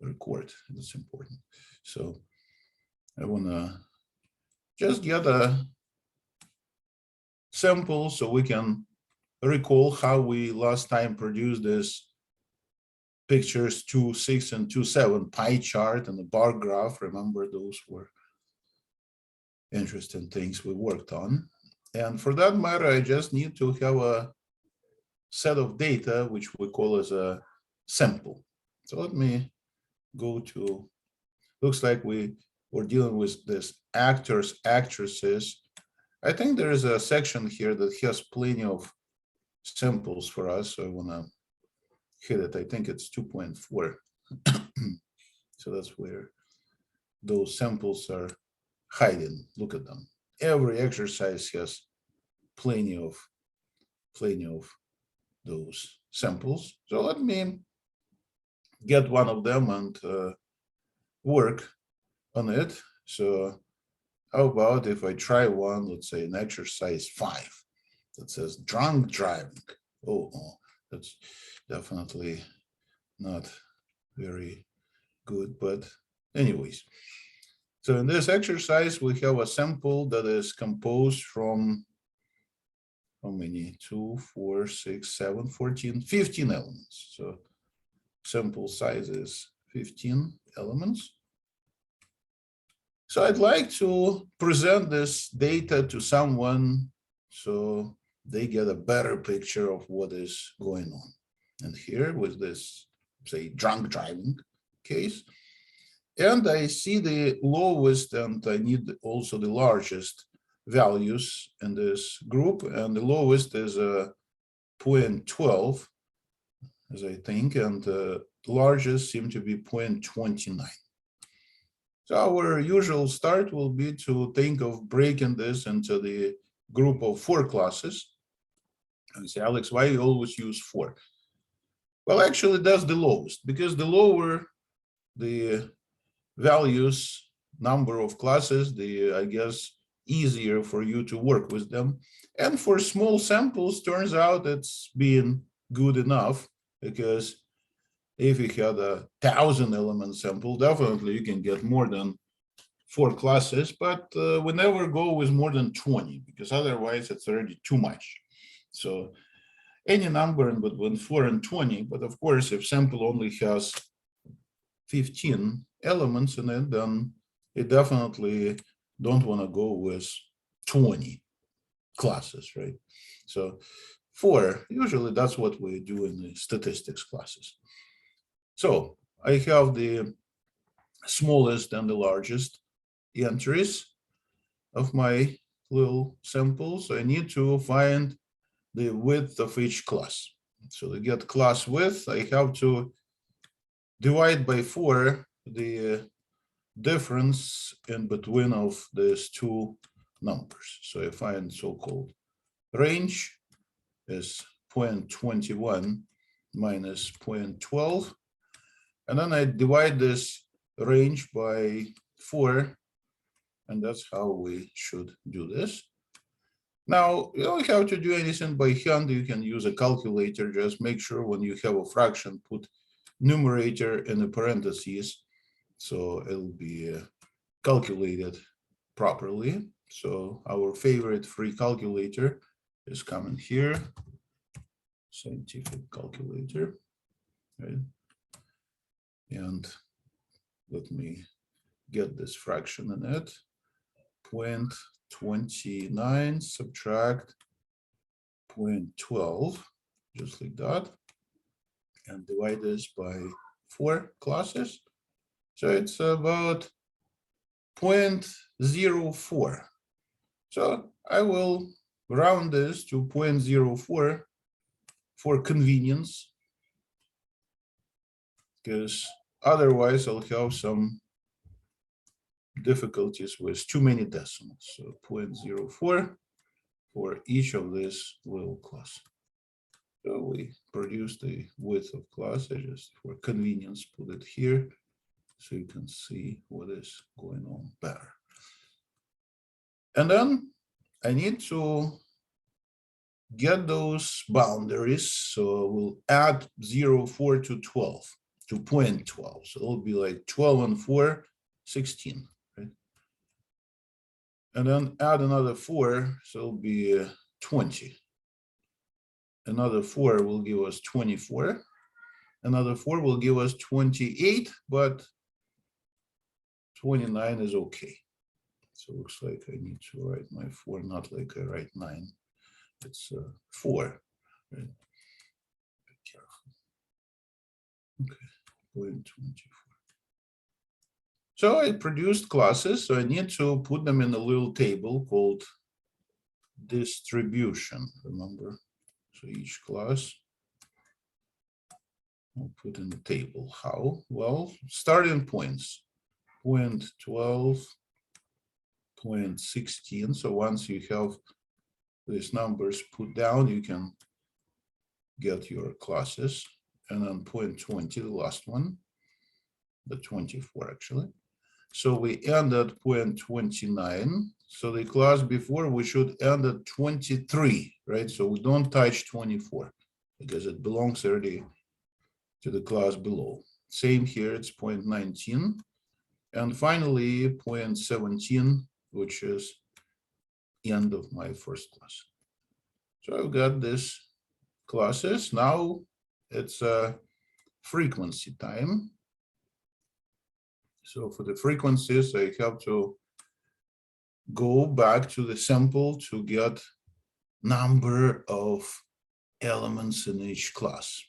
record. That's important. So I want to just get a sample so we can recall how we last time produced this pictures 2, 6, and 2, 7 pie chart and a bar graph. Remember, those were interesting things we worked on. And for that matter, I just need to have a set of data, which we call as a sample. So let me go to, looks like we're dealing with this actors, actresses. I think there is a section here that has plenty of samples for us. So I want to hit it. I think it's 2.4. So that's where those samples are hiding. Look at them. Every exercise has plenty of those samples. So let me get one of them and work on it. So how about if I try one, let's say an exercise 5 that says drunk driving. Oh, that's definitely not very good, but anyways. So in this exercise, we have a sample that is composed from how many? 2, 4, 6, 7, 14, 15 elements. So sample size is 15 elements. So I'd like to present this data to someone so they get a better picture of what is going on. And here with this, say, drunk driving case, and I see the lowest and I need also the largest values in this group, and the lowest is 0.12, as I think, and the largest seem to be 0.29. So our usual start will be to think of breaking this into the group of 4 classes. And say, Alex, why you always use 4? Well, actually, that's the lowest, because the lower the values, number of classes, the, I guess, easier for you to work with them. And for small samples, turns out it's been good enough, because if you had a 1,000 element sample, definitely you can get more than 4 classes, but we never go with more than 20, because otherwise it's already too much. So any number in between 4 and 20, but of course, if sample only has 15 elements in it, then you definitely don't want to go with 20 classes, right? So 4, usually that's what we do in the statistics classes. So I have the smallest and the largest entries of my little sample. So I need to find the width of each class. So to get class width, I have to divide by 4 the difference in between of these 2 numbers. So I find so-called range is 0.21 minus 0.12. And then I divide this range by 4. And that's how we should do this. Now, you don't have to do anything by hand. You can use a calculator. Just make sure when you have a fraction, put numerator in the parentheses, so it'll be calculated properly. So our favorite free calculator is coming here, scientific calculator, right? And let me get this fraction in it. 0.29 subtract 0.12, just like that, and divide this by 4 classes. So it's about 0.04. So I will round this to 0.04 for convenience, because otherwise I'll have some difficulties with too many decimals. So 0.04 for each of these little class. So we produce the width of class. I just, for convenience, put it here so you can see what is going on better. And then I need to get those boundaries. So we'll add 0, 4 to 12. to 0.12. So it'll be like 12 and 4, 16, right? And then add another 4, so it'll be 20. Another 4 will give us 24. Another 4 will give us 28, but 29 is okay. So it looks like I need to write my 4, not like I write 9. It's 4. Right? Be careful. Okay, 0.24. So I produced classes, so I need to put them in a little table called distribution, remember? So each class I'll put in the table. How? Well, starting points, 0.12, 0.16. So once you have these numbers put down, you can get your classes. And then 0.20, the last one, the 24 actually. So we end at 0.29. So the class before we should end at 23, right? So we don't touch 24 because it belongs already to the class below. Same here, it's 0.19. And finally 0.17, which is end of my first class. So I've got this classes. Now it's a frequency time. So for the frequencies, I have to go back to the sample to get number of elements in each class.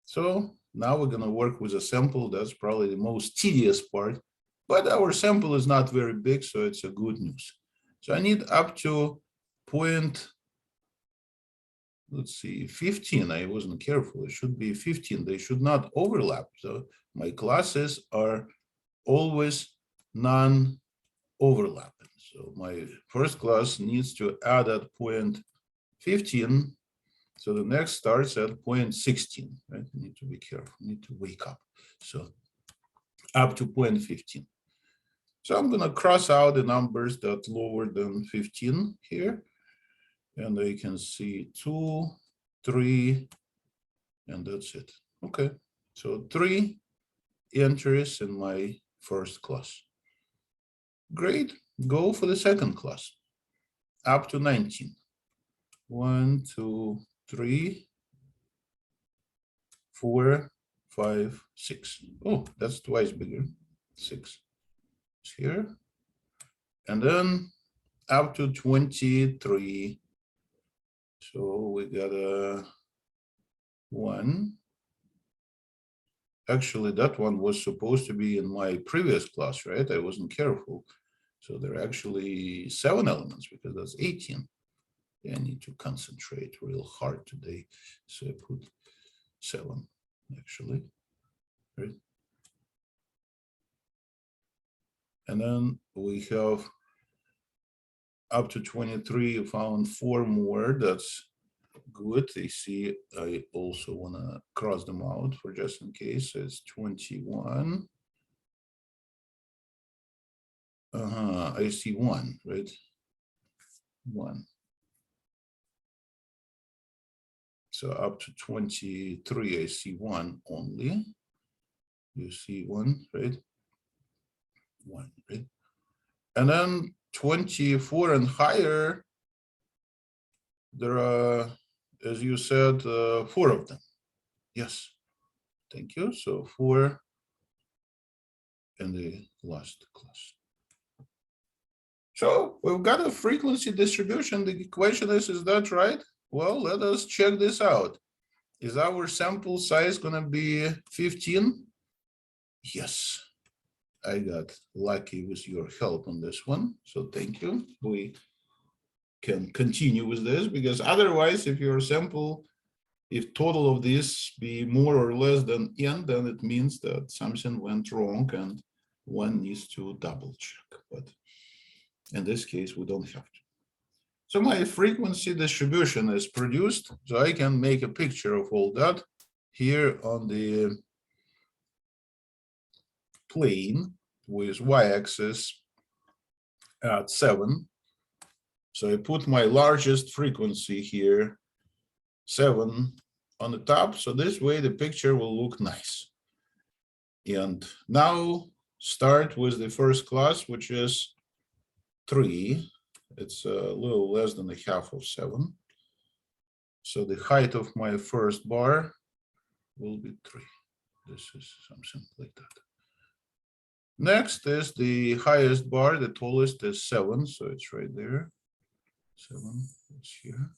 So now we're going to work with a sample. That's probably the most tedious part, but our sample is not very big, so it's a good news. So I need up to let's see, 15. I wasn't careful. It should be 15. They should not overlap. So my classes are always non-overlapping. So my first class needs to add at 0.15. So the next starts at 0.16, right? I need to be careful, I need to wake up. So up to 0.15. So I'm gonna cross out the numbers that lower than 15 here. And I can see 2, 3, and that's it. Okay, so 3 entries in my first class. Great, go for the second class, up to 19. 1, 2, 3, 4, 5, 6. Oh, that's twice bigger. 6 is here. And then up to 23. So we got a 1. Actually, that one was supposed to be in my previous class, right? I wasn't careful. So there are actually 7 elements because that's 18. I need to concentrate real hard today. So I put 7 actually, right? And then we have up to 23, you found 4 more. That's good. You see, I also want to cross them out for just in case. It's 21. I see 1, right? 1. So up to 23, I see 1 only. You see 1, right? 1, right? And then 24 and higher, there are, as you said, 4 of them. Yes, thank you. So 4 in the last class. So we've got a frequency distribution. The question is that right? Well, let us check this out. Is our sample size going to be 15? Yes, I got lucky with your help on this one. So thank you. We can continue with this because otherwise, if your sample, if total of this be more or less than n, then it means that something went wrong and one needs to double check. But in this case, we don't have to. So my frequency distribution is produced, so I can make a picture of all that here on the plane with y-axis at 7. So I put my largest frequency here, 7, on the top. So this way the picture will look nice. And now start with the first class, which is 3. It's a little less than a half of 7. So the height of my first bar will be 3. This is something like that. Next is the highest bar, the tallest is 7, so it's right there. 7, it's here.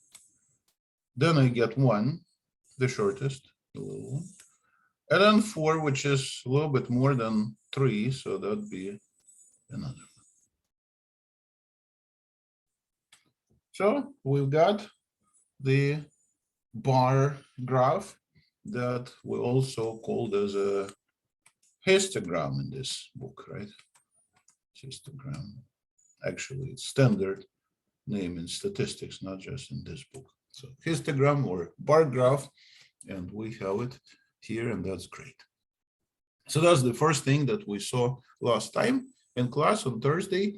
Then I get 1, the shortest, the little one. And then 4, which is a little bit more than 3, so that'd be another one. So we've got the bar graph that we also called as a histogram in this book, right? Histogram. Actually, it's standard name in statistics, not just in this book. So histogram or bar graph, and we have it here, and that's great. So that's the first thing that we saw last time in class on Thursday,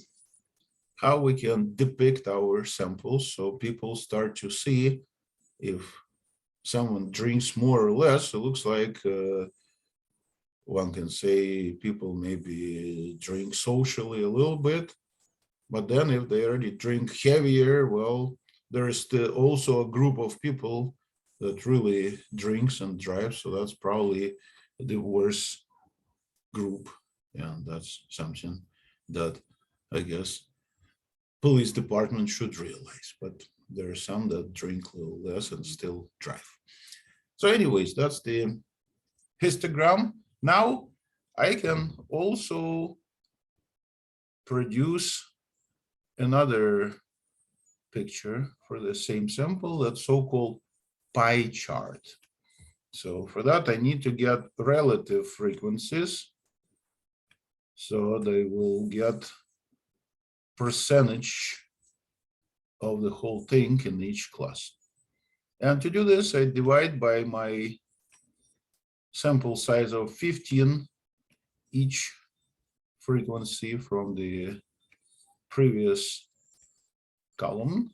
how we can depict our samples so people start to see if someone drinks more or less. It looks like one can say people maybe drink socially a little bit, but then if they already drink heavier, well, there is also a group of people that really drinks and drives, so that's probably the worst group, and that's something that I guess police department should realize, but there are some that drink a little less and still drive. So anyways, that's the histogram. Now I can also produce another picture for the same sample, that's so-called pie chart. So for that, I need to get relative frequencies. So they will get percentage of the whole thing in each class. And to do this, I divide by my sample size of 15 each frequency from the previous column.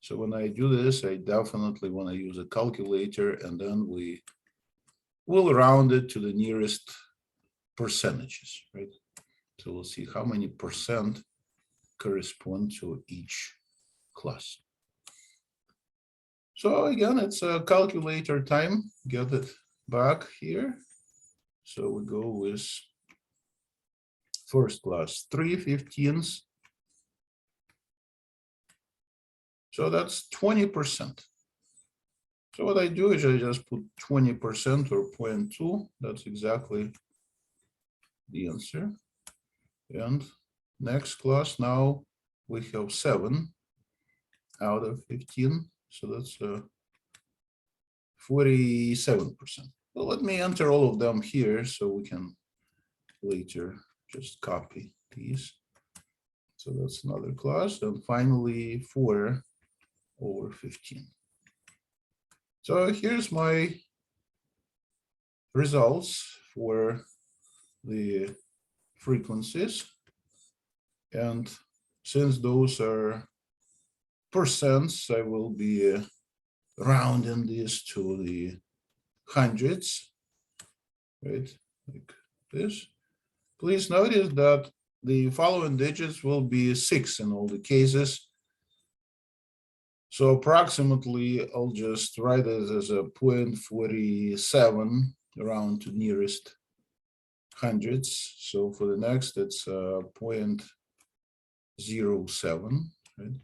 So when I do this, I definitely want to use a calculator, and then we will round it to the nearest percentages, right? So we'll see how many percent correspond to each class. So again, it's a calculator time. Get it back here. So we go with first class, 3/15. So that's 20%. So what I do is I just put 20% or 0.2. That's exactly the answer. And next class, now we have 7 out of 15. So that's 47%. Well, let me enter all of them here so we can later just copy these. So that's another class. And finally, 4/15. So here's my results for the frequencies. And since those are percents, I will be rounding this to the hundreds, right? Like this. Please notice that the following digits will be 6 in all the cases. So approximately, I'll just write it as a 0.47 around to nearest hundreds. So for the next, it's 0.07, right?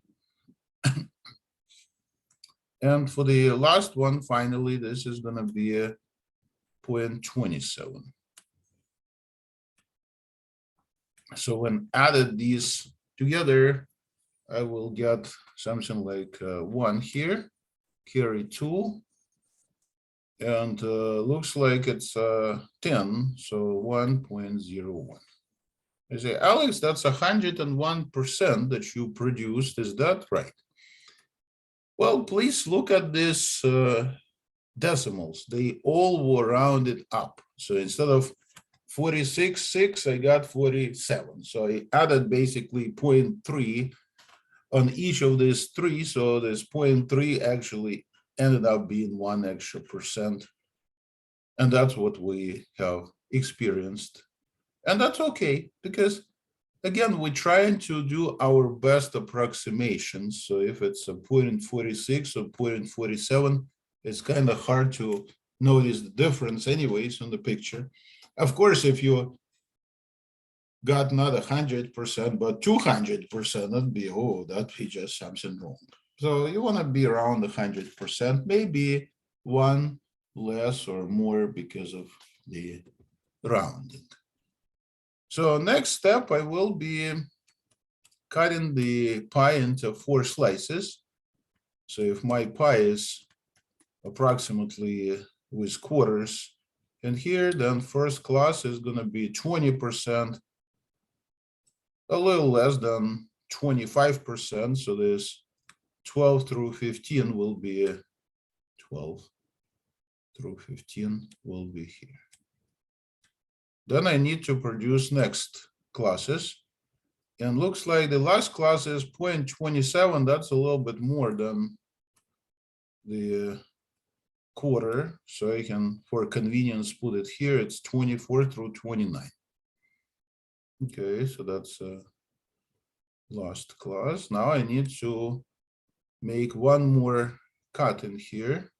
And for the last one, finally, this is going to be a 0.27. So when added these together, I will get something like 1 here, carry 2, and looks like it's 10, so 1.01. I say, Alex, that's 101% that you produced. Is that right? Well, please look at these decimals. They all were rounded up. So instead of 46.6, I got 47. So I added basically 0.3 on each of these 3. So this 0.3 actually ended up being 1 extra percent. And that's what we have experienced. And that's okay, because again, we're trying to do our best approximations. So if it's a 0.46 or 0.47, it's kind of hard to notice the difference anyways on the picture. Of course, if you got not 100%, but 200%, that'd be just something wrong. So you want to be around 100%, maybe one less or more because of the rounding. So next step, I will be cutting the pie into 4 slices. So if my pie is approximately with quarters in here, then first class is going to be 20%, a little less than 25%. So this 12 through 15 will be 12 through 15 will be here. Then I need to produce next classes. And looks like the last class is 0.27. That's a little bit more than the quarter. So I can, for convenience, put it here. It's 24 through 29. Okay, so that's last class. Now I need to make one more cut in here.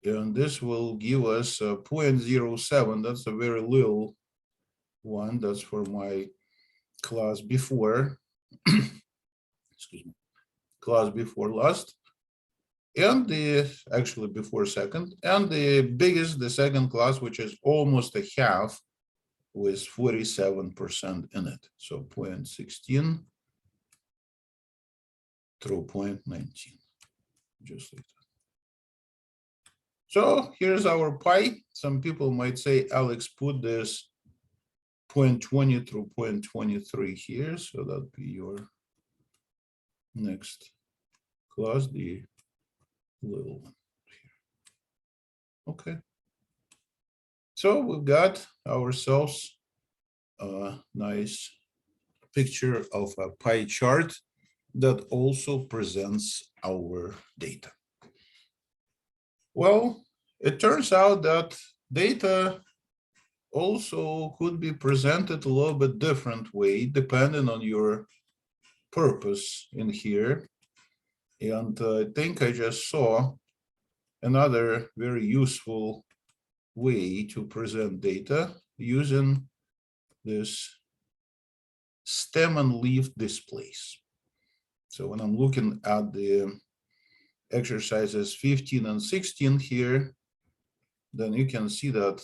And this will give us 0.07. That's a very little one. That's for my class before, excuse me, class before last. And the, actually before second. And the biggest, the second class, which is almost a half with 47% in it. So 0.16 through 0.19, just like that. So here's our pi. Some people might say, Alex, put this 0.20 through 0.23 here. So that'd be your next class, the little one here. Okay. So we've got ourselves a nice picture of a pie chart that also presents our data. Well, it turns out that data also could be presented a little bit different way depending on your purpose in here. And I think I just saw another very useful way to present data using this stem and leaf displays. So when I'm looking at the exercises 15 and 16 here, then you can see that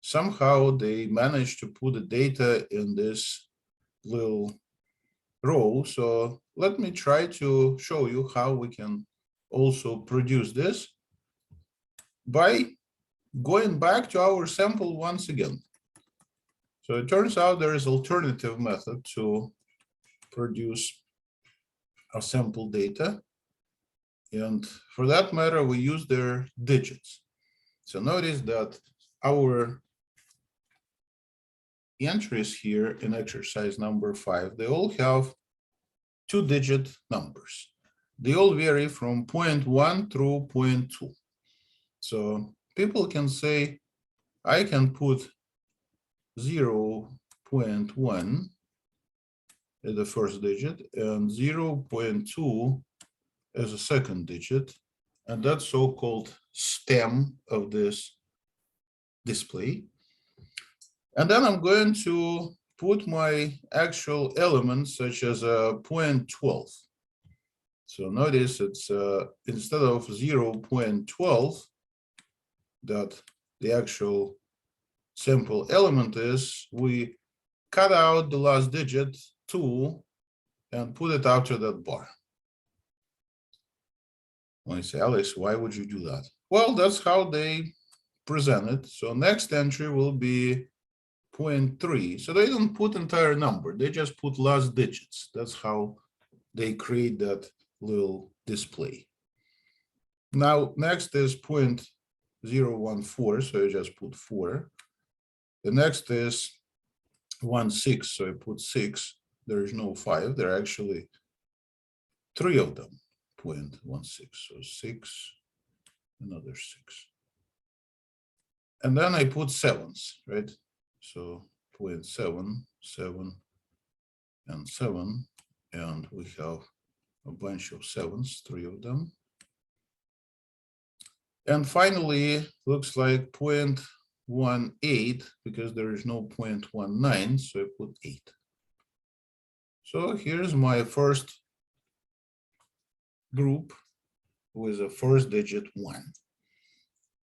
somehow they managed to put the data in this little row. So let me try to show you how we can also produce this by going back to our sample once again. So it turns out there is alternative method to produce our sample data. And for that matter, we use their digits. So notice that our entries here in exercise number 5, they all have 2-digit numbers. They all vary from 0.1 through 0.2. So people can say, I can put 0.1 as the first digit and 0.2 as a second digit, and that's so-called stem of this display. And then I'm going to put my actual elements such as a 0.12. So notice it's instead of 0.12 that the actual simple element is, we cut out the last digit 2 and put it after that bar. When I say, Alex, why would you do that? Well, that's how they present it. So next entry will be 0.3. So they don't put entire number, they just put last digits. That's how they create that little display. Now, next is 0.014, so I just put 4. The next is 16, so I put 6. There is no 5, there are actually 3 of them, 0.16, so 6, another 6. And then I put sevens, right? So 0.7, 7, and 7. And we have a bunch of sevens, 3 of them. And finally, looks like 0.18 because there is no 0.19, so I put 8. So here's my first group with a first digit 1.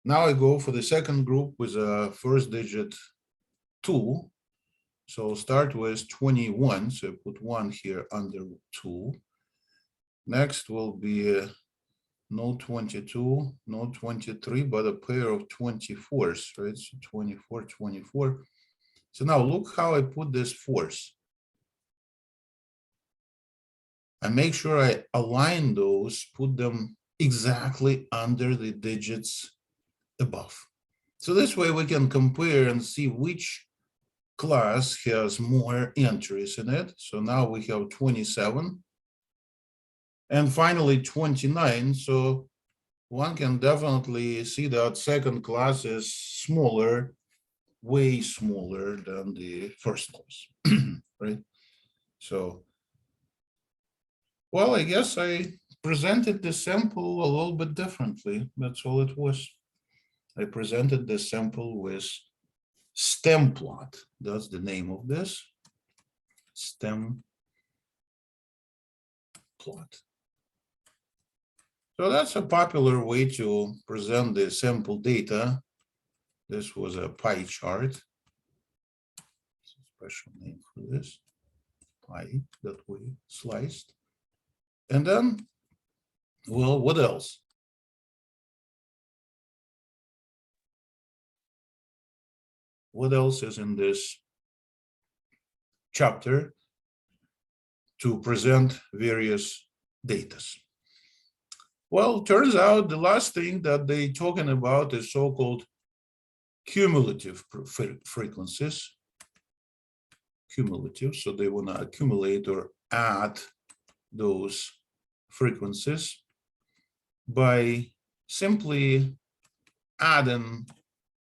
Now I go for the second group with a first digit 2. So I'll start with 21. So I put 1 here under 2. Next will be no 22, no 23, but a pair of 24s, right? So 24, 24. So now look how I put this fours. I make sure I align those, put them exactly under the digits above. So this way we can compare and see which class has more entries in it. So now we have 27 and finally 29. So one can definitely see that second class is smaller, way smaller than the first class, right? So, well, I guess I presented the sample a little bit differently. That's all it was. I presented the sample with stem plot. That's the name of this, stem plot. So that's a popular way to present the sample data. This was a pie chart. It's a special name for this, pie that we sliced. And then, well, what else? What else is in this chapter to present various data? Well, turns out the last thing that they're talking about is so-called cumulative frequencies. Cumulative, so they want to accumulate or add those frequencies by simply adding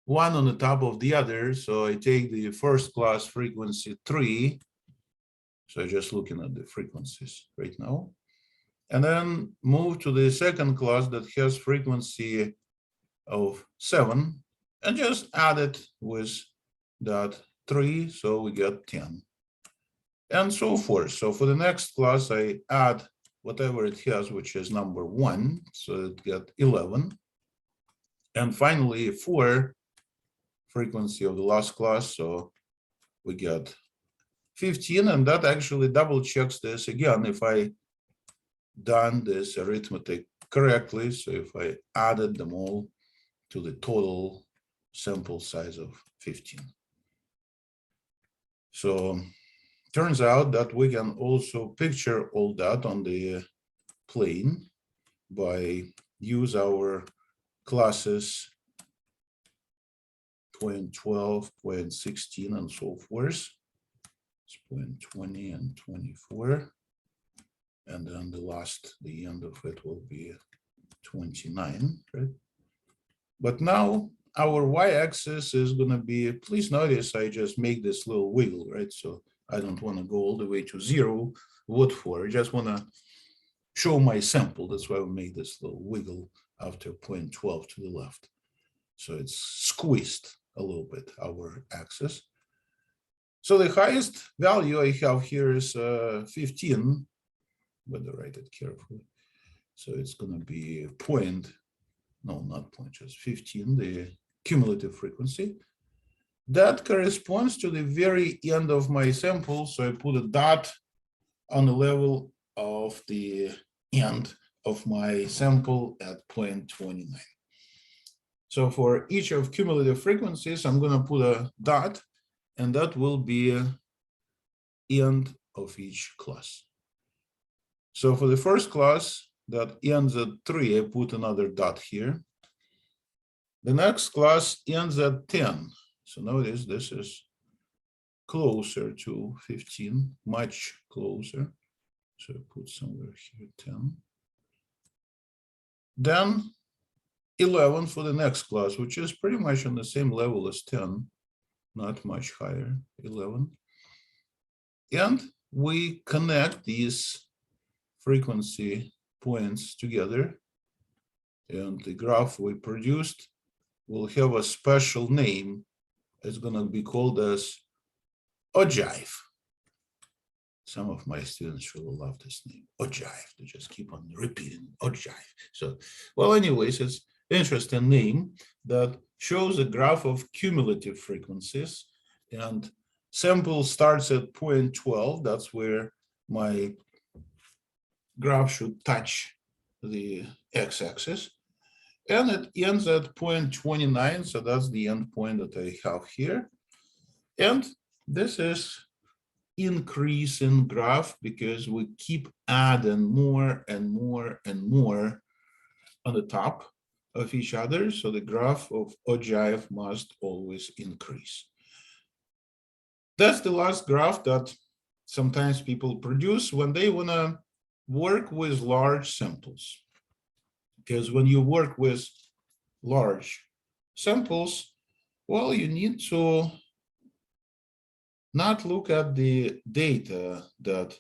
one on the top of the other. So I take the first class frequency 3. So I'm just looking at the frequencies right now. And then move to the second class that has frequency of 7 and just add it with that 3. So we get 10. And so forth. So for the next class, I add whatever it has, which is number 1. So it get 11. And finally, 4 frequency of the last class. So we get 15. And that actually double checks this again if I done this arithmetic correctly. So if I added them all to the total sample size of 15. So turns out that we can also picture all that on the plane by use our classes 0.12, 0.16, and so forth. It's 0.20 and 24. And then the end of it will be 29, right? But now our y-axis is going to be, please notice I just make this little wiggle, right? So I don't want to go all the way to 0. What for? I just want to show my sample. That's why we made this little wiggle after 0.12 to the left. So it's squeezed a little bit, our axis. So the highest value I have here is 15. Better write it carefully. So it's going to be just 15, the cumulative frequency. That corresponds to the very end of my sample. So I put a dot on the level of the end of my sample at 0.29. So for each of cumulative frequencies, I'm going to put a dot, and that will be end of each class. So for the first class that ends at 3, I put another dot here. The next class ends at 10. So notice this is closer to 15, much closer. So I put somewhere here 10. Then 11 for the next class, which is pretty much on the same level as 10, not much higher, 11. And we connect these frequency points together, and the graph we produced will have a special name. It's going to be called as ogive. Some of my students really love this name, ogive. They just keep on repeating ogive. So, well, anyways, it's an interesting name that shows a graph of cumulative frequencies, and sample starts at 0.12. That's where my graph should touch the x-axis, and it ends at 0.29. So that's the endpoint that I have here. And this is increasing graph because we keep adding more and more and more on the top of each other. So the graph of ogive must always increase. That's the last graph that sometimes people produce when they want to work with large samples. Because when you work with large samples, well, you need to not look at the data that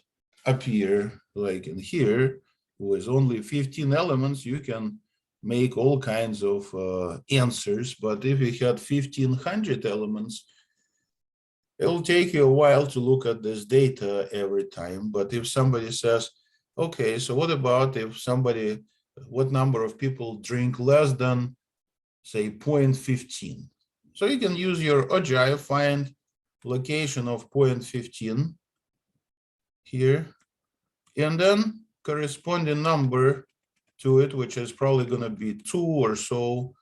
appear like in here. With only 15 elements, you can make all kinds of answers. But if you had 1,500 elements, it'll take you a while to look at this data every time. But if somebody says, okay, so what about if somebody, what number of people drink less than, say, 0.15? So you can use your ogive, find location of 0.15 here, and then corresponding number to it, which is probably going to be 2 or so,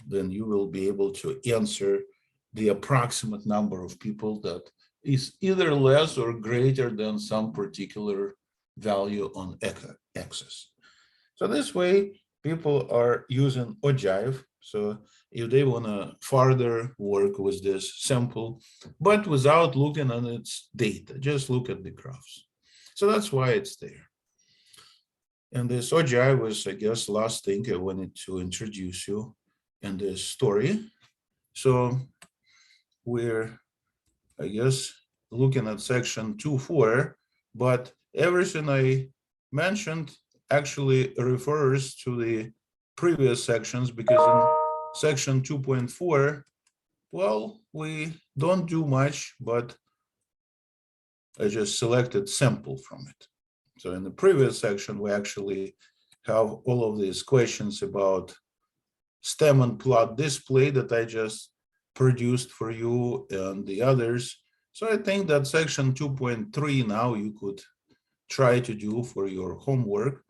then you will be able to answer the approximate number of people that is either less or greater than some particular value on x-axis. So this way, people are using ogive. So if they want to further work with this sample, but without looking at its data, just look at the graphs. So that's why it's there. And this ogive was, I guess, last thing I wanted to introduce you in this story. So we're, I guess, looking at section 2.4, but everything I mentioned actually refers to the previous sections, because in section 2.4, well, we don't do much, but I just selected sample from it. So in the previous section, we actually have all of these questions about stem and plot display that I just produced for you and the others. So I think that section 2.3 now you could try to do for your homework.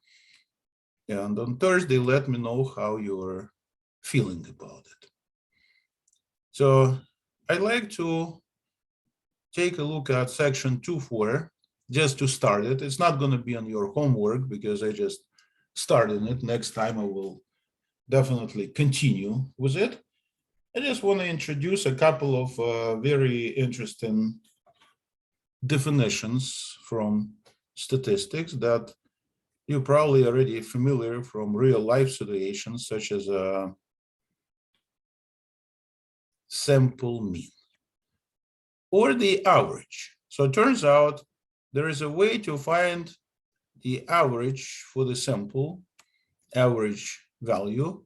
And on Thursday, let me know how you're feeling about it. So I'd like to take a look at section 2.4 just to start it. It's not going to be on your homework because I just started it. Next time I will definitely continue with it. I just want to introduce a couple of very interesting definitions from statistics that you're probably already familiar from real life situations, such as a sample mean or the average. So it turns out there is a way to find the average for the sample, average value.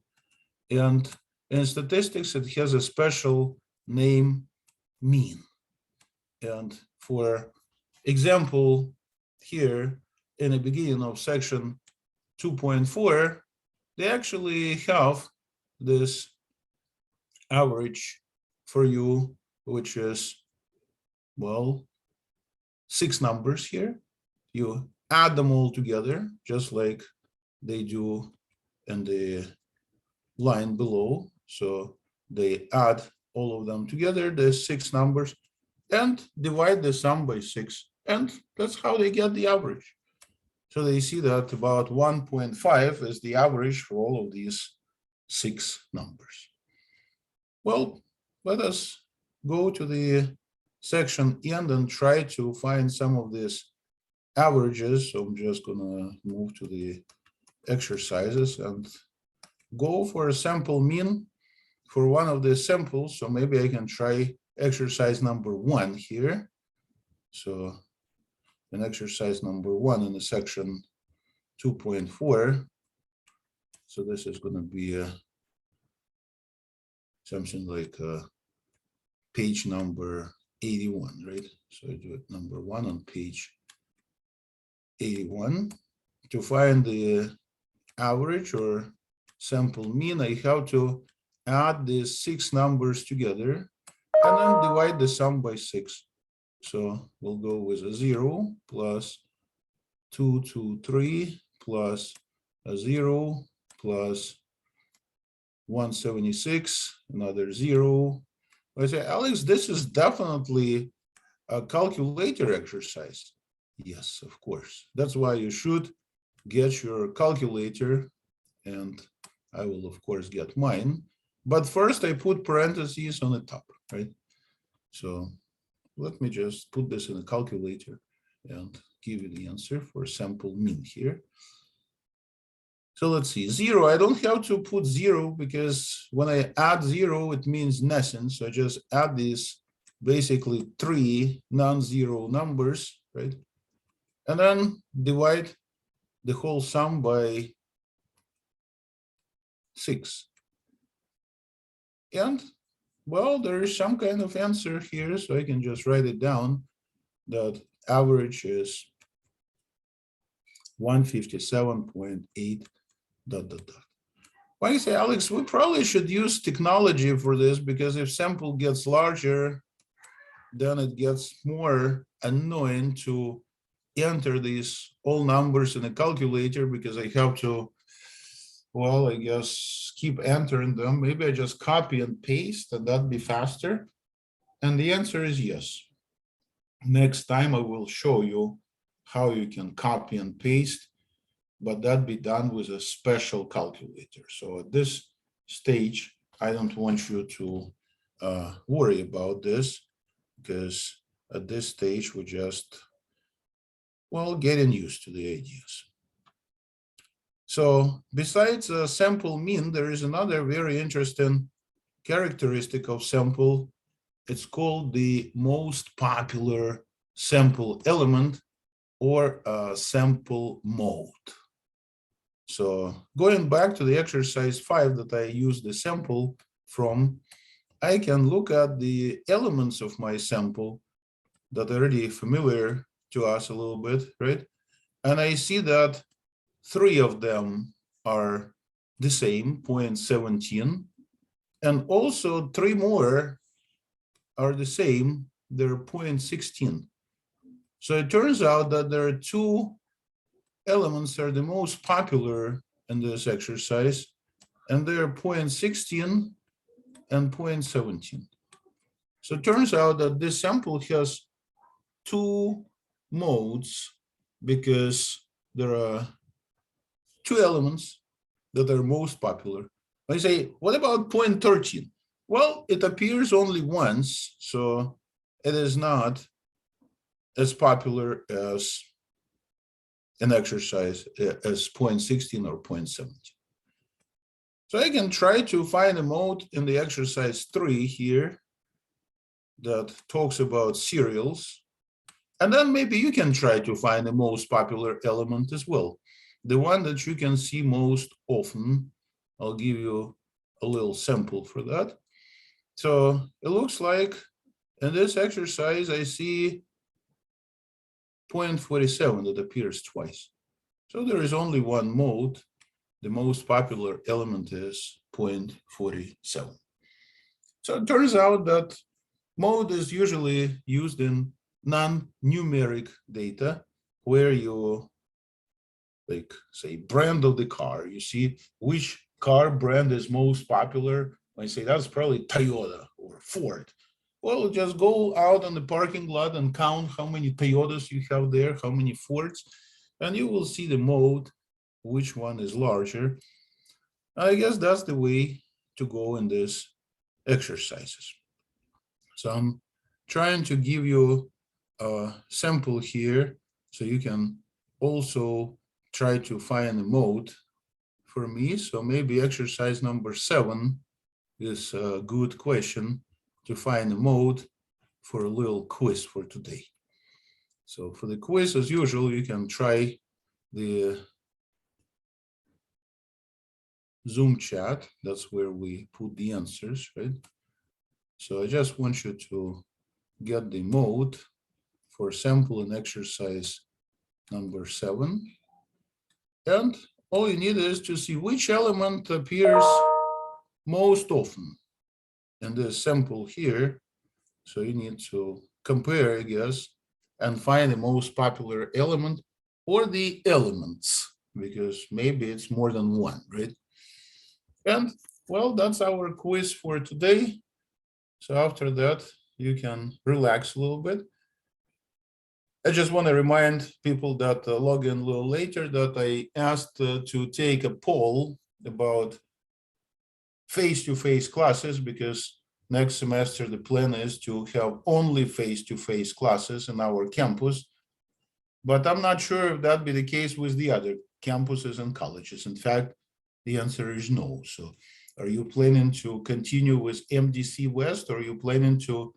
And in statistics, it has a special name, mean. And for example, here in the beginning of section 2.4, they actually have this average for you, which is, well, 6 numbers here. You add them all together, just like they do in the line below. So they add all of them together, the 6 numbers, and divide the sum by 6. And that's how they get the average. So they see that about 1.5 is the average for all of these 6 numbers. Well, let us go to the section end and try to find some of these averages. So I'm just going to move to the exercises and go for a sample mean for one of the samples. So maybe I can try exercise number 1 here. So in exercise number 1 in the section 2.4. So this is going to be something like page number 81, right? So I do it number 1 on page 81. To find the average or sample mean, I have to add these 6 numbers together and then divide the sum by 6. So we'll go with a 0 plus 2, 2, 3 plus a 0 plus 176, another 0. I say, Alex, this is definitely a calculator exercise. Yes, of course. That's why you should get your calculator, and I will, of course, get mine. But first, I put parentheses on the top, right? So let me just put this in a calculator and give you the answer for sample mean here. So let's see, 0, I don't have to put 0 because when I add 0, it means nothing. So I just add these basically 3 non-zero numbers, right? And then divide the whole sum by 6. And well, there is some kind of answer here, so I can just write it down that average is 157.8 ... Why you say, Alex, we probably should use technology for this, because if sample gets larger, then it gets more annoying to enter these all numbers in a calculator, because I have to, well, I guess, keep entering them. Maybe I just copy and paste, and that'd be faster. And the answer is yes. Next time I will show you how you can copy and paste, but that be done with a special calculator. So at this stage, I don't want you to worry about this, because at this stage, we're just, well, getting used to the ideas. So besides a sample mean, there is another very interesting characteristic of sample. It's called the most popular sample element, or sample mode. So going back to the exercise 5 that I used the sample from, I can look at the elements of my sample that are already familiar to us a little bit, right? And I see that 3 of them are the same, 0.17, and also 3 more are the same, they're 0.16. So it turns out that there are 2 elements that are the most popular in this exercise, and they're 0.16 and 0.17. So it turns out that this sample has 2 modes, because there are 2 elements that are most popular. I say, what about 0.13? Well, it appears only once, so it is not as popular as an exercise as 0.16 or 0.17. So I can try to find a mode in the exercise 3 here that talks about serials. And then maybe you can try to find the most popular element as well, the one that you can see most often. I'll give you a little sample for that. So it looks like in this exercise, I see 0.47 that appears twice. So there is only one mode. The most popular element is 0.47. So it turns out that mode is usually used in non-numeric data, where you, like, say, brand of the car. You see which car brand is most popular. I say that's probably Toyota or Ford. Well, just go out on the parking lot and count how many Toyotas you have there, how many Fords, and you will see the mode, which one is larger. I guess that's the way to go in these exercises. So I'm trying to give you a sample here, so you can also try to find a mode for me. So maybe exercise number 7 is a good question to find a mode for a little quiz for today. So for the quiz, as usual, you can try the Zoom chat. That's where we put the answers, right? So I just want you to get the mode for sample and exercise number 7. And all you need is to see which element appears most often in the sample here. So you need to compare, I guess, and find the most popular element or the elements, because maybe it's more than one, right? And well, that's our quiz for today. So after that, you can relax a little bit. I just want to remind people that log in a little later that I asked to take a poll about face-to-face classes, because next semester the plan is to have only face-to-face classes in our campus. But I'm not sure if that'd be the case with the other campuses and colleges. In fact, the answer is no. So are you planning to continue with MDC West, or are you planning to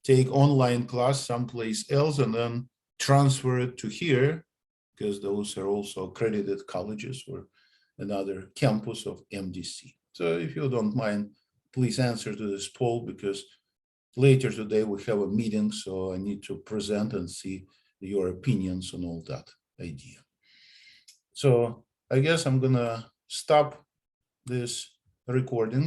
take online class someplace else and then transfer it to here, because those are also accredited colleges or another campus of MDC? So if you don't mind, please answer to this poll, because later today we have a meeting, so I need to present and see your opinions on all that idea. So I guess I'm gonna stop this recording